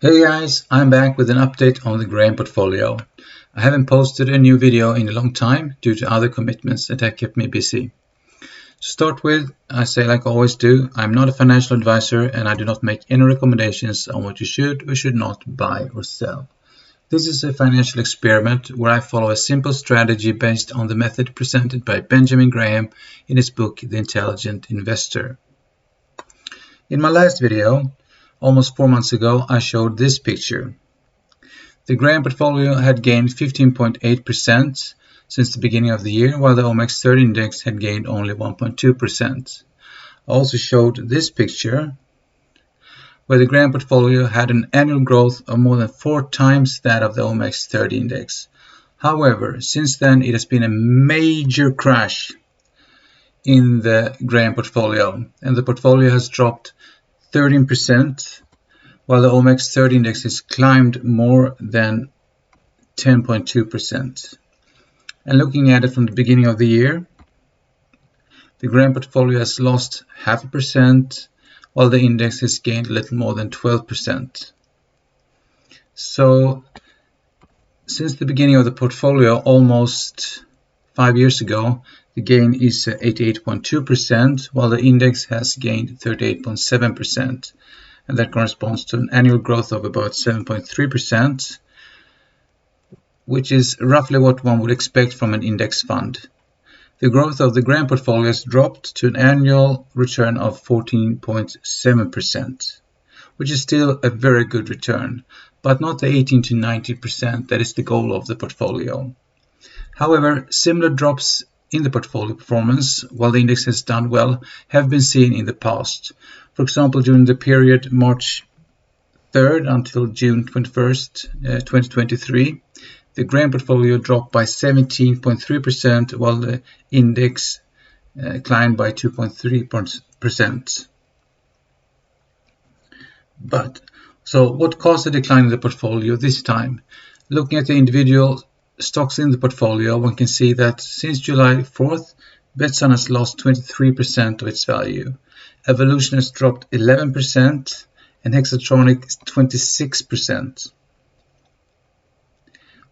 Hey guys, I'm back with an update on the Graham portfolio. I haven't posted a new video in a long time due to other commitments that have kept me busy. To start with, I say like I always do, I'm not a financial advisor and I do not make any recommendations on what you should or should not buy or sell. This is a financial experiment where I follow a simple strategy based on the method presented by Benjamin Graham in his book The Intelligent Investor. In my last video, almost 4 months ago, I showed this picture. The Graham portfolio had gained 15.8% since the beginning of the year, while the OMX30 index had gained only 1.2%. I also showed this picture, where the Graham portfolio had an annual growth of more than 4 times that of the OMX30 index. However, since then it has been a major crash in the Graham portfolio, and the portfolio has dropped 13%, while the OMX30 index has climbed more than 10.2%. And looking at it from the beginning of the year, the Graham portfolio has lost 0.5%, while the index has gained a little more than 12%. So, since the beginning of the portfolio, almost 5 years ago, the gain is 88.2%, while the index has gained 38.7%, and that corresponds to an annual growth of about 7.3%, which is roughly what one would expect from an index fund. The growth of the Graham portfolio has dropped to an annual return of 14.7%, which is still a very good return, but not the 18 to 19% that is the goal of the portfolio. However, similar drops in the portfolio performance, while the index has done well, have been seen in the past. For example, during the period March 3rd until June 21st, 2023, the Graham portfolio dropped by 17.3%, while the index climbed by 2.3%. So what caused the decline in the portfolio this time? Looking at the individual stocks in the portfolio, one can see that since July 4th, Betsson has lost 23% of its value. Evolution has dropped 11% and Hexatronic 26%.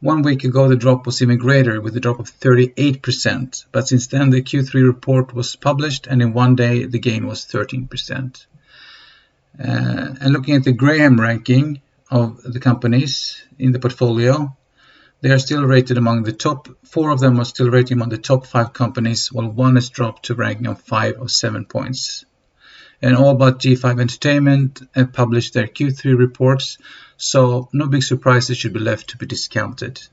1 week ago, the drop was even greater, with a drop of 38%, but since then the Q3 report was published and in one day the gain was 13%. And looking at the Graham ranking of the companies in the portfolio, they are still rated among the top, 4 of them are still rated among the top 5 companies, while 1 has dropped to ranking of 5 of 7 points. And all but G5 Entertainment have published their Q3 reports, so no big surprises should be left to be discounted.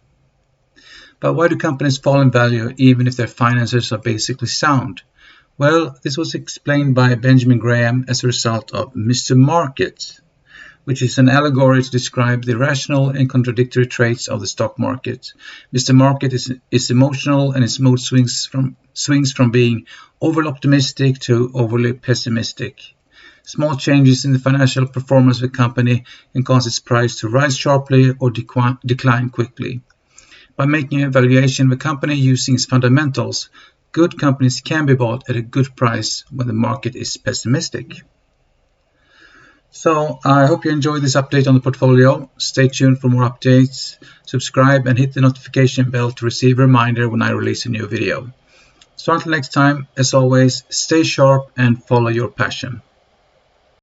But why do companies fall in value even if their finances are basically sound? Well, this was explained by Benjamin Graham as a result of Mr. Market, which is an allegory to describe the rational and contradictory traits of the stock market. Mr. Market is emotional, and its mood swings from being overly optimistic to overly pessimistic. Small changes in the financial performance of a company can cause its price to rise sharply or decline quickly. By making an evaluation of a company using its fundamentals, good companies can be bought at a good price when the market is pessimistic. So I hope you enjoyed this update on the portfolio. Stay tuned for more updates, subscribe and hit the notification bell to receive a reminder when I release a new video. So until next time, as always, stay sharp and follow your passion.